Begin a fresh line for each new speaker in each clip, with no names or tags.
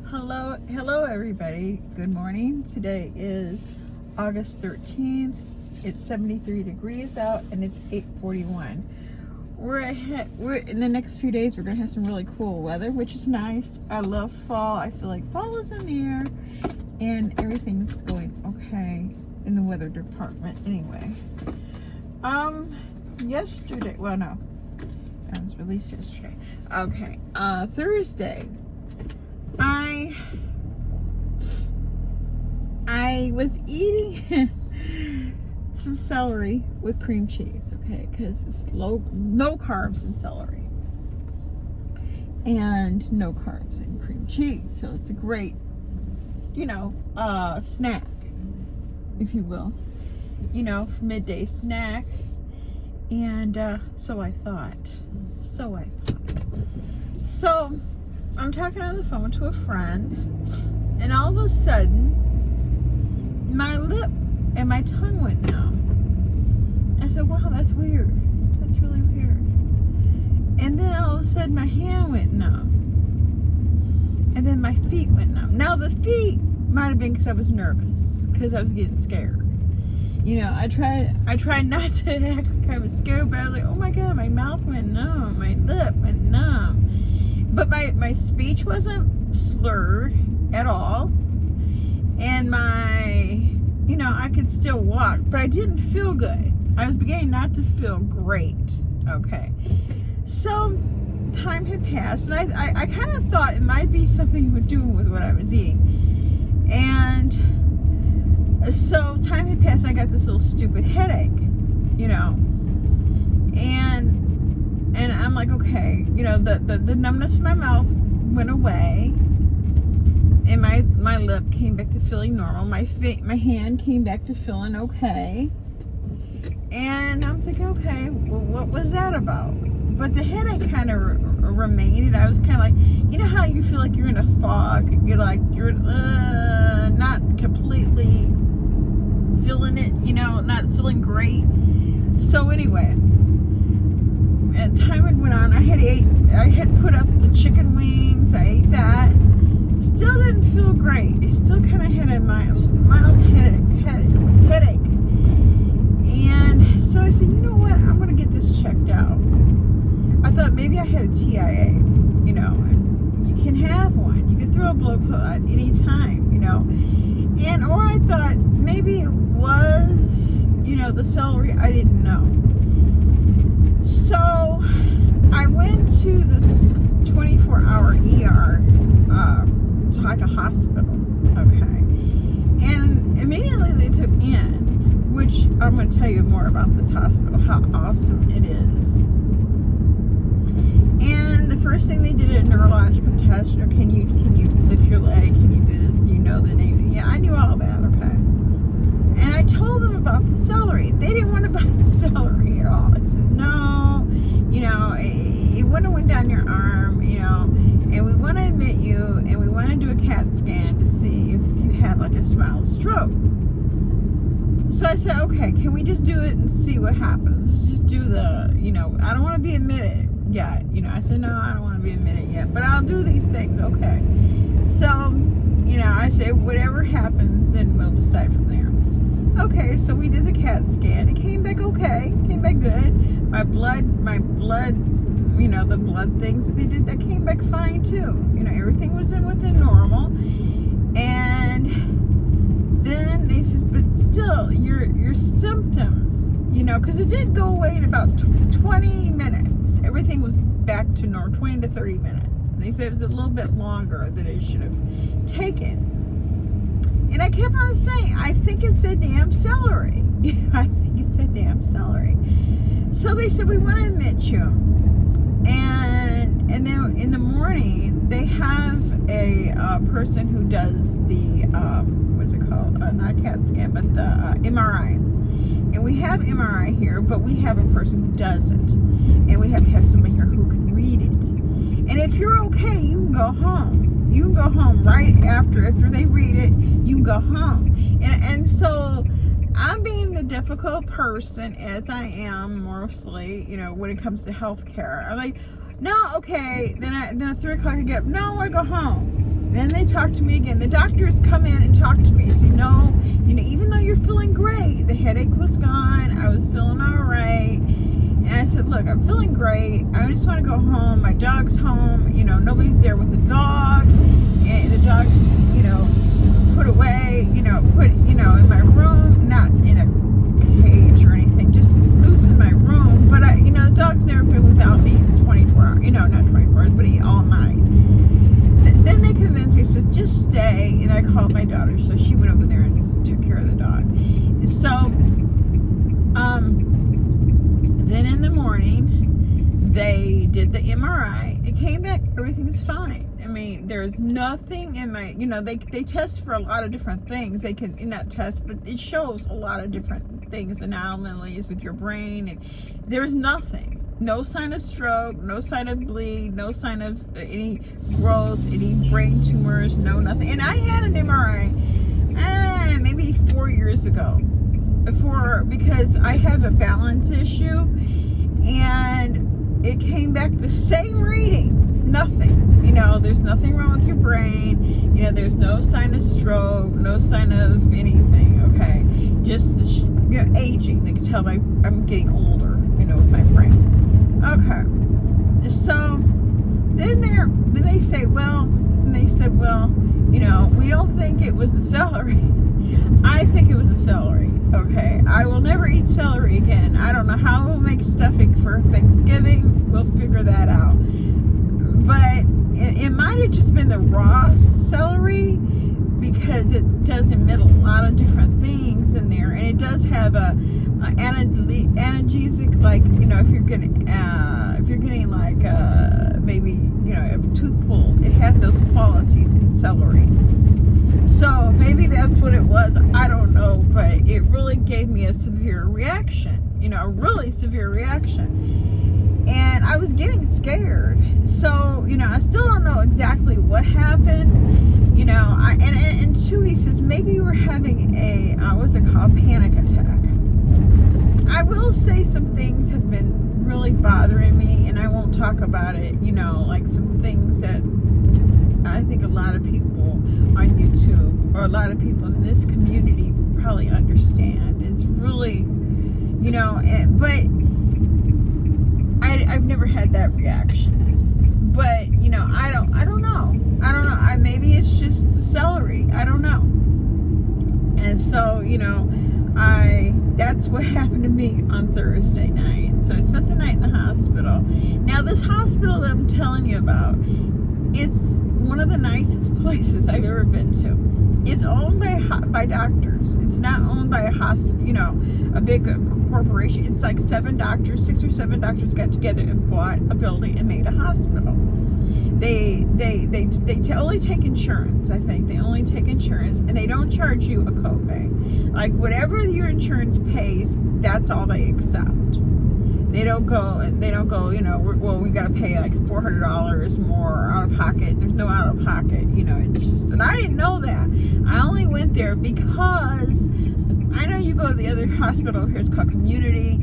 Hello everybody. Good morning. Today is August 13th. It's 73 degrees out and it's 8:41. We're in the next few days we're going to have some really cool weather, which is nice. I love fall. I feel like fall is in the air and everything's going okay in the weather department anyway. Yesterday, well no. It was released yesterday. Okay. Thursday I was eating some celery with cream cheese, okay, because it's no carbs in celery and no carbs in cream cheese, so it's a great, snack, if you will, midday snack. And so I thought. So I'm talking on the phone to a friend, and all of a sudden, my lip and my tongue went numb. I said, wow, that's weird. That's really weird. And then all of a sudden, my hand went numb. And then my feet went numb. Now, the feet might have been because I was nervous, because I was getting scared. I tried not to act like I was scared, but I was like, oh my God, my mouth went numb, my lip went numb. But my speech wasn't slurred at all. And I could still walk, but I didn't feel good. I was beginning not to feel great. Okay. So time had passed, and I kind of thought it might be something doing with what I was eating. And so time had passed, and I got this little stupid headache, and I'm like, okay, the numbness in my mouth went away, and my lip came back to feeling normal. My hand came back to feeling okay, and I'm thinking, okay, well, what was that about? But the headache kind of remained, and I was kind of like, how you feel like you're in a fog, you're not completely feeling it, not feeling great. So anyway, and time went on. I had put up the chicken wings. I ate that. Still didn't feel great. I still kind of had a mild headache. And so I said, you know what? I'm going to get this checked out. I thought maybe I had a TIA, and you can have one. You can throw a blood clot any time, And, or I thought maybe it was, the celery. I didn't know. So I went to this 24-hour ER, like a hospital, okay. And immediately they took me in, which I'm going to tell you more about this hospital, how awesome it is. And the first thing they did a neurological test. Can you lift your leg? Can you do this? Do you know the name? Yeah, I knew all that, okay. And I told them about the celery. They didn't want to buy the celery at all. I said, no, it wouldn't have went down your arm, and we want to admit you, and we want to do a CAT scan to see if you had like a mild stroke. So I said, okay, can we just do it and see what happens? Let's just do the, I don't want to be admitted yet. I said, no, I don't want to be admitted yet, but I'll do these things, okay. So, I said, whatever happens, then we'll decide from there. Okay, so we did the CAT scan. It came back okay, came back good. My blood, the blood things that they did, that came back fine too. Everything was within normal. And then they says, but still, your symptoms, because it did go away in about 20 minutes. Everything was back to normal, 20 to 30 minutes. They said it was a little bit longer than it should have taken. And I kept on saying, I think it's a damn celery. I think it's a damn celery. So they said, we want to admit you. And then in the morning, they have a person who does the, what's it called? Not CAT scan, but the MRI. And we have MRI here, but we have a person who does it. And we have to have somebody here who can read it. And if you're okay, you can go home. You can go home right after they read it. You can go home. And so I'm being the difficult person, as I am mostly, when it comes to healthcare. I'm like, no, okay. Then at 3 o'clock I get up. No, I go home. Then they talk to me again. The doctors come in and talk to me and say, no, even though you're feeling great, the headache was gone. I was feeling all right. And I said, look, I'm feeling great. I just want to go home. My dog's home. Nobody's there with the dog. And the dog's, put away, in my room, not in a cage or anything, just loose in my room. But, the dog's never been without me for 24 hours. Not 24 hours, but all night. Then they convinced me, said, just stay. And I called my daughter, so she went over there and took care of the dog. So, then in the morning, they did the MRI. It came back, everything's fine. I mean, there's nothing in my, they test for a lot of different things. They can, not test, but it shows a lot of different things, anomalies with your brain. And there's nothing. No sign of stroke, no sign of bleed, no sign of any growth, any brain tumors, no nothing. And I had an MRI maybe 4 years ago because I have a balance issue, and it came back the same reading. Nothing. There's nothing wrong with your brain. There's no sign of stroke, no sign of anything. Okay, just aging. They can tell I'm getting older. With my brain. Okay, so then they say, well, we don't think it was the celery. I think it was the celery. Okay, I will never eat celery again. I don't know how we'll make stuffing for Thanksgiving. We'll figure that out. But it might have just been the raw celery, because it does emit a lot of different things in there, and it does have a analgesic, like if you're getting like maybe a tooth pulled, it has those qualities in celery. So maybe that's what it was. I don't know, but it really gave me a severe reaction. A really severe reaction, and I was getting scared. So I still don't know exactly what happened. And Chewy says maybe you were having a what's it called, panic attack. I will say some things have been really bothering me, and I won't talk about it. Like some things that I think a lot of people on YouTube or a lot of people in this community probably understand. It's really, but I've never had that reaction. But I don't know. Maybe it's just the celery. I don't know. And so that's what happened to me on Thursday night. So I spent the night in the hospital. Now this hospital that I'm telling you about, it's one of the nicest places I've ever been to. It's owned by doctors. It's not owned by a big corporation. It's like 6 or 7 doctors got together and bought a building and made a hospital. They only take insurance. I think they only take insurance, and they don't charge you a copay. Like whatever your insurance pays, that's all they accept. They don't go, we got to pay like $400 more out of pocket. There's no out of pocket, it's just, and I didn't know that. I only went there because I know you go to the other hospital here, it's called Community.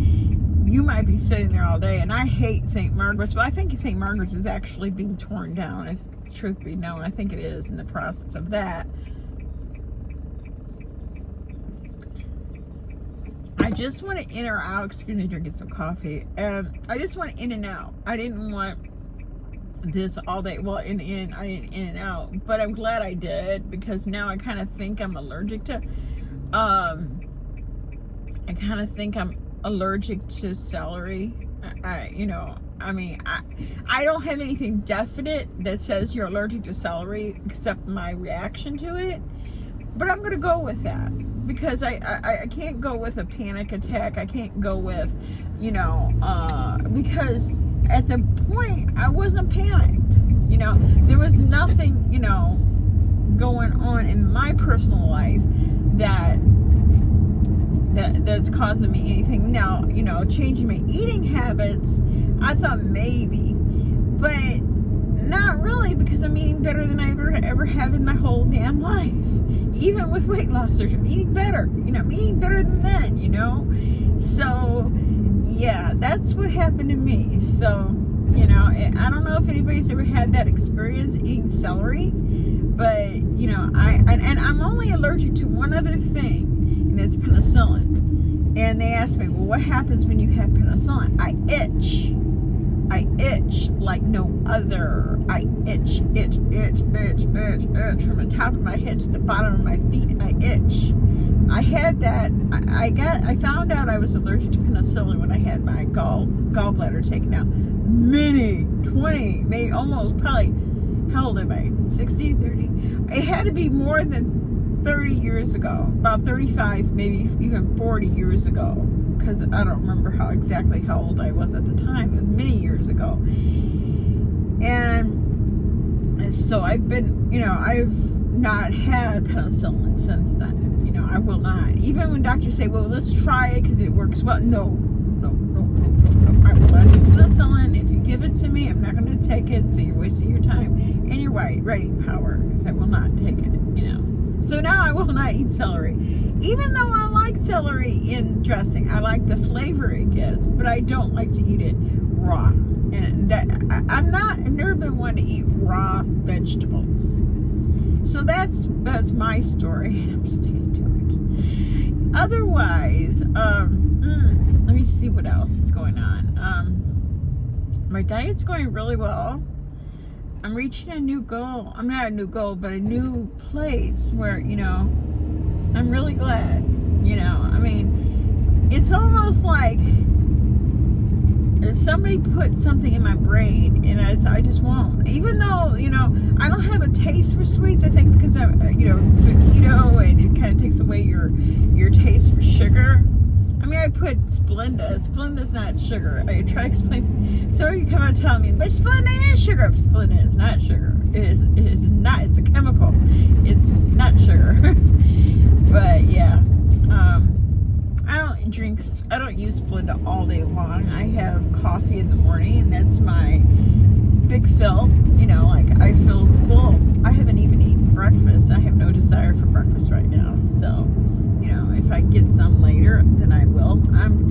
You might be sitting there all day, and I hate St. Margaret's, but I think St. Margaret's is actually being torn down, if truth be known. I think it is in the process of that. I just want to in or out. Excuse me, drinking some coffee. I just want in and out. I didn't want this all day. Well, I didn't in and out, but I'm glad I did, because now I kind of think I'm allergic to. I kind of think I'm allergic to celery. I don't have anything definite that says you're allergic to celery except my reaction to it, but I'm gonna go with that, because I can't go with a panic attack. I can't go with because at the point I wasn't panicked. There was nothing going on in my personal life that's causing me anything. Now, changing my eating habits, I thought maybe, but not really, because I'm eating better than I ever have in my whole damn life. Even with weight loss surgery, I'm eating better. I'm eating better than then, So, yeah, that's what happened to me. So, You know, I don't know if anybody's ever had that experience eating celery, but you know, and I'm only allergic to one other thing, and it's penicillin. And they asked me, well, what happens when you have penicillin? I itch like no other. I itch from the top of my head to the bottom of my feet. I itch. I had that. I found out I was allergic to penicillin when I had my gallbladder taken out. 20, maybe almost, probably, how old am I? 60, 30? It had to be more than 30 years ago, about 35, maybe even 40 years ago, because I don't remember exactly how old I was at the time. It was many years ago. And so I've been, you know, I've not had penicillin since then. You know, I will not. Even when doctors say, well, let's try it because it works well. No. I will not do penicillin. If you give it to me, I'm not going to take it, so you're wasting your time and your writing power, because I will not take it, you know. So now I will not eat celery. Even though I like celery in dressing, I like the flavor it gives, but I don't like to eat it raw. And that I've never been one to eat raw vegetables. So that's my story, and I'm sticking to it. Otherwise, let me see what else is going on. My diet's going really well. I'm reaching a new goal. I'm not a new goal, but a new place where, you know, I'm really glad. You know, I mean, it's almost like somebody put something in my brain, and I just won't. Even though, you know, I don't have a taste for sweets, I think because I'm, you know, doing keto, and it kind of takes away your taste for sugar. I mean, I put Splenda. Splenda's not sugar. I try to explain. So you come out and tell me, but Splenda is sugar. Splenda is not sugar. It is not. It's a chemical. It's not sugar. But yeah, I don't use Splenda all day long. I have coffee in the morning, and that's my big fill. You know, like I feel full. I haven't even eaten breakfast. I have no desire for breakfast right now. So, you know, if I get some later, then I will. I'm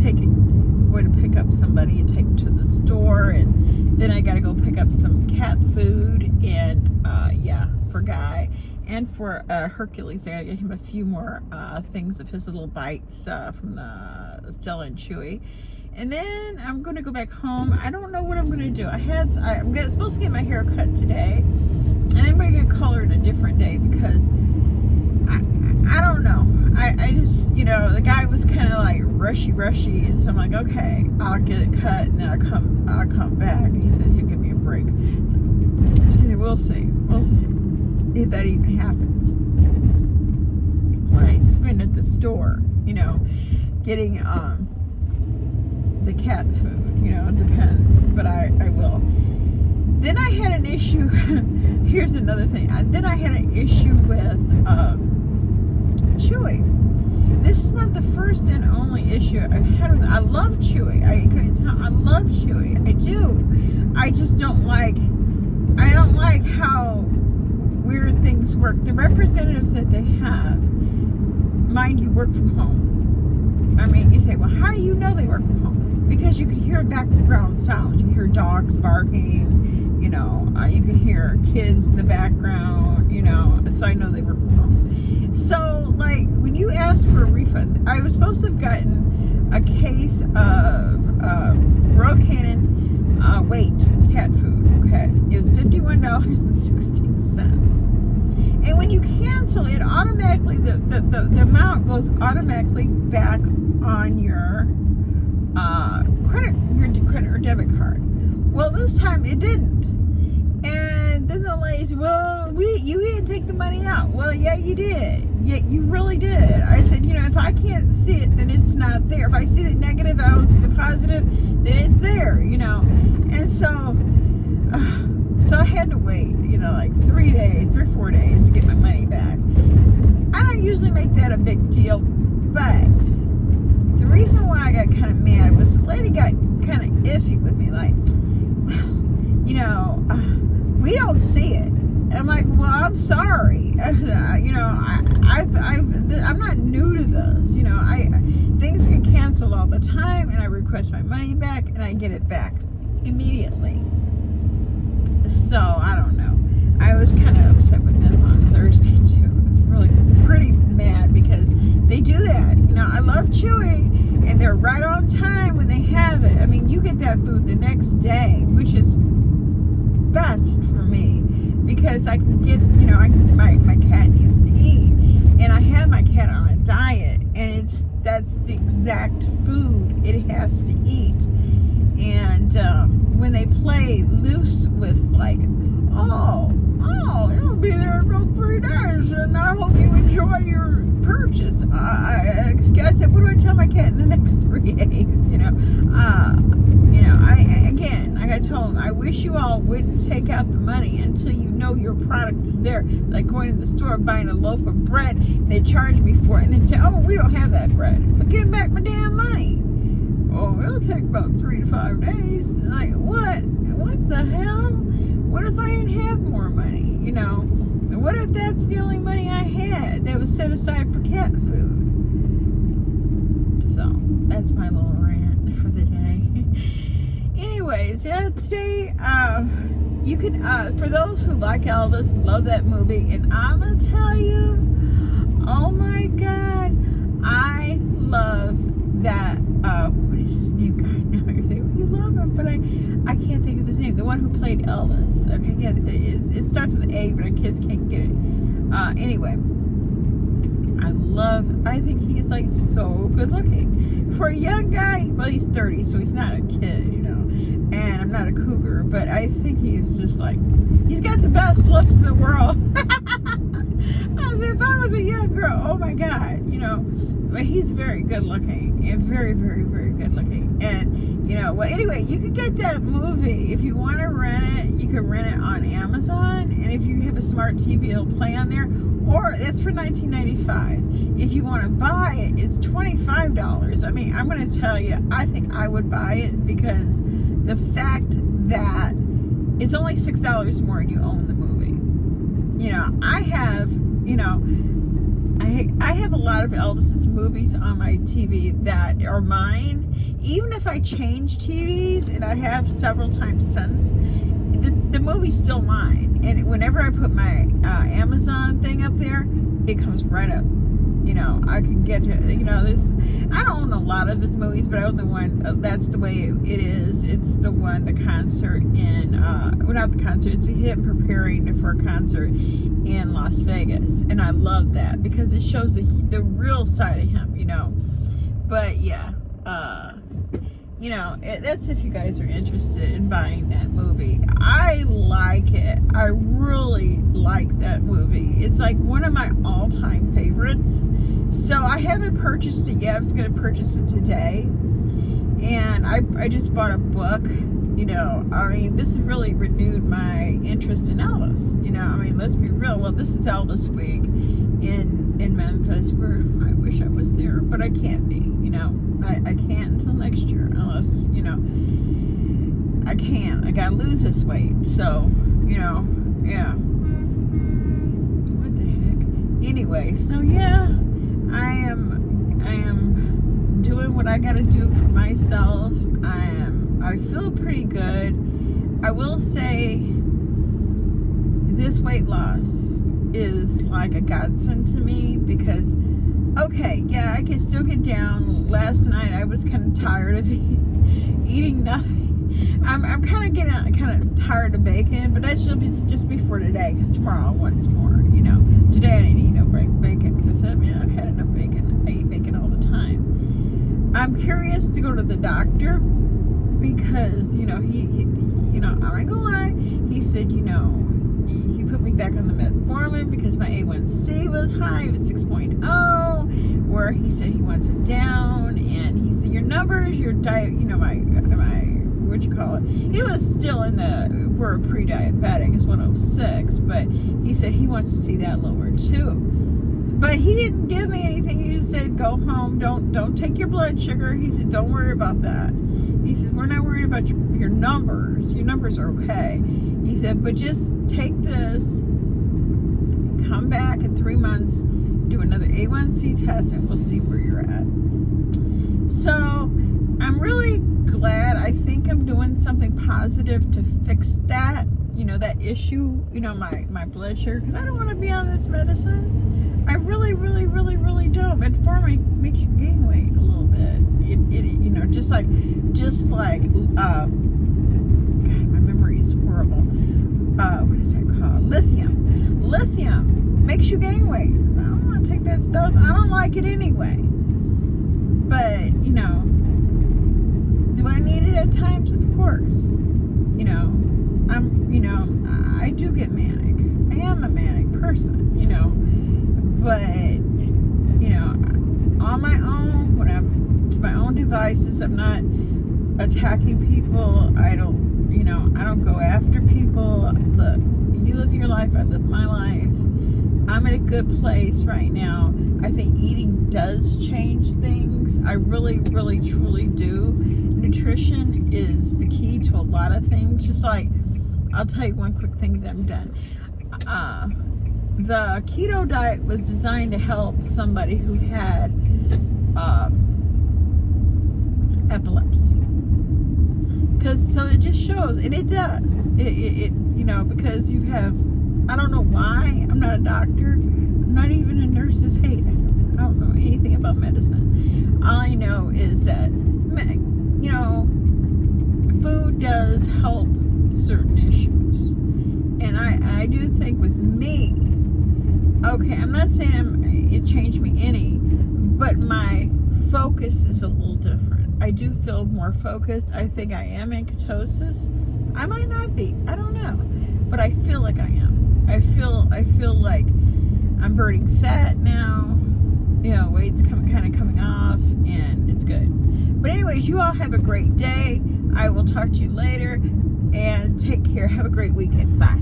going to pick up somebody and take them to the store, and then I got to go pick up some cat food, and for Guy, and for Hercules, I got to get him a few more things of his little bites from the Stella and Chewy. And then I'm going to go back home. I don't know what I'm going to do. I'm supposed to get my hair cut today, and then we're going to color it a different day, because I don't know. I just, you know, the guy was kind of like rushy, and so I'm like, okay, I'll get it cut, and then I'll come back. And he said he'll give me a break. So we'll see if that even happens. When I spend at the store, you know, getting the cat food, you know, it depends, but I will. Then I had an issue. Here's another thing. Then I had an issue with Chewy. This is not the first and only issue I've had with it. I love Chewy. I love Chewy. I do. I just don't like how weird things work. The representatives that they have, mind you, work from home. I mean, you say, well, how do you know they work from home? Because you can hear background sounds. You hear dogs barking, you know, you can hear kids in the background, you know, so I know they work from home. So, like, when you ask for a refund, I was supposed to have gotten a case of Royal Canin weight cat food, okay? It was $51.16. And when you cancel, it automatically, the amount goes automatically back on your credit or debit card. Well, this time it didn't. And then the lady said, well, you didn't take the money out. Well, yeah, you did. Yeah, you really did. I said, you know, if I can't see it, then it's not there. If I see the negative, I don't see the positive, then it's there, you know. And so I had to wait, you know, like 3 or 4 days to get my money back. I don't usually make that a big deal, but the reason why I got kind of mad was the lady got kind of iffy with me, like, well, you know, we don't see it. And I'm like, well, I'm sorry. You know, I'm not new to this. You know, things get canceled all the time, and I request my money back, and I get it back immediately. So, I don't know. I was kind of upset with them on Thursday, too. I was really pretty mad because they do that. You know, I love Chewy, and they're right on time when they have it. I mean, you get that food the next day, which is best for me because I can get, you know, my cat needs to eat, and I have my cat on a diet, and that's the exact food it has to eat. And when they play loose with like, oh, it'll be there in about 3 days, and I hope you enjoy your purchase. I said, what do I tell my cat in the next 3 days? Like I told them, I wish you all wouldn't take out the money until you know your product is there. Like going to the store, buying a loaf of bread, they charge me for it, and then say, oh, we don't have that bread. But give back my damn money. Oh, it'll take about 3 to 5 days. And like, what? What the hell? What if I didn't have more money? You know? And what if that's the only money I had that was set aside for cat food? So, that's my little rant for the day. Anyways, yeah, today, you can, for those who like Elvis, love that movie, and I'm gonna tell you, oh my God, I love that, what is his name? God, now you're saying, well, you love him, but I can't think of his name. The one who played Elvis. Okay, yeah, it starts with an A, but our kids can't get it. Anyway, I think he's like so good looking. For a young guy, well, he's 30, so he's not a kid, you know, and I'm not a cougar, but I think he's just like, he's got the best looks in the world. As if I was a young girl, oh my God, you know, but he's very good looking and very, very, very good looking. And, you know, well, anyway, you could get that movie. If you want to rent it, you can rent it on Amazon. And if you have a smart TV, it'll play on there. Or it's for $19.95. If you want to buy it, it's $25. I mean, I'm going to tell you, I think I would buy it because the fact that it's only $6 more and you own the movie. You know, I have a lot of Elvis's movies on my TV that are mine. Even if I change TVs, and I have several times since, the movie's still mine. And whenever I put my Amazon thing up there, it comes right up. You know, I can get to, you know, I don't own a lot of his movies, but I own the one, that's the way it is. It's the one, the concert in, well, not the concert, it's him preparing for a concert in Las Vegas. And I love that because it shows the real side of him, you know. But yeah, you know, that's if you guys are interested in buying that movie. I like it. I really like that movie. It's like one of my all-time favorites. So I haven't purchased it yet. I was going to purchase it today. And I just bought a book. You know, I mean, this has really renewed my interest in Elvis. You know, I mean, let's be real. Well, this is Elvis Week in Memphis, where I wish I was there, but I can't be, you know. I can't until next year, unless, you know, I can't. I gotta lose this weight. So, you know, yeah. What the heck? Anyway, so yeah, I am doing what I gotta do for myself. I feel pretty good. I will say this weight loss is like a godsend to me because, okay, yeah, I can still get down. Last night I was kind of tired of eating nothing. I'm kind of getting tired of bacon, but that should be just before today because tomorrow I want some more. You know, today I didn't eat no bacon because I said, man, I've had enough bacon. I eat bacon all the time. I'm curious to go to the doctor because, you know, he you know, I ain't gonna lie, he said, you know, he put me back on the metformin because my A1C was high. It was 6.0, where he said he wants it down, and he said your numbers, your diet, you know, my what you call it, he was still in the, we're pre-diabetic, is 106, but he said he wants to see that lower too. But he didn't give me anything. He just said, go home, don't take your blood sugar. He said, don't worry about that. He says, we're not worried about your numbers. Your numbers are okay. He said, but just take this, and come back in 3 months, do another A1C test, and we'll see where you're at. So I'm really glad. I think I'm doing something positive to fix that, that issue, my blood sugar, because I don't want to be on this medicine. I really, really, really, really don't. It makes you gain weight a little bit. Just like, God, my memory is horrible. What is that called? Lithium makes you gain weight. I don't want to take that stuff. I don't like it anyway. But, do I need it at times? Of course. I do get manic. I am a manic person, but, on my own, when I'm to my own devices, I'm not attacking people. I don't go after people. Look, you live your life, I live my life. I'm in a good place right now. I think eating does change things. I really, really, truly do. Nutrition is the key to a lot of things. Just like, I'll tell you one quick thing that I'm done. The keto diet was designed to help somebody who had epilepsy. So it just shows, and it does. Because you have, I don't know why. I'm not a doctor. I'm not even a nurse's aide. I don't know anything about medicine. All I know is that, food does help certain issues. And I do think with me, okay, I'm not saying it changed me any, but my focus is a little different. I do feel more focused. I think I am in ketosis. I might not be. I don't know. But I feel like I am. I feel like I'm burning fat now. Weight's kind of coming off, and it's good. But anyways, you all have a great day. I will talk to you later, and take care. Have a great weekend. Bye.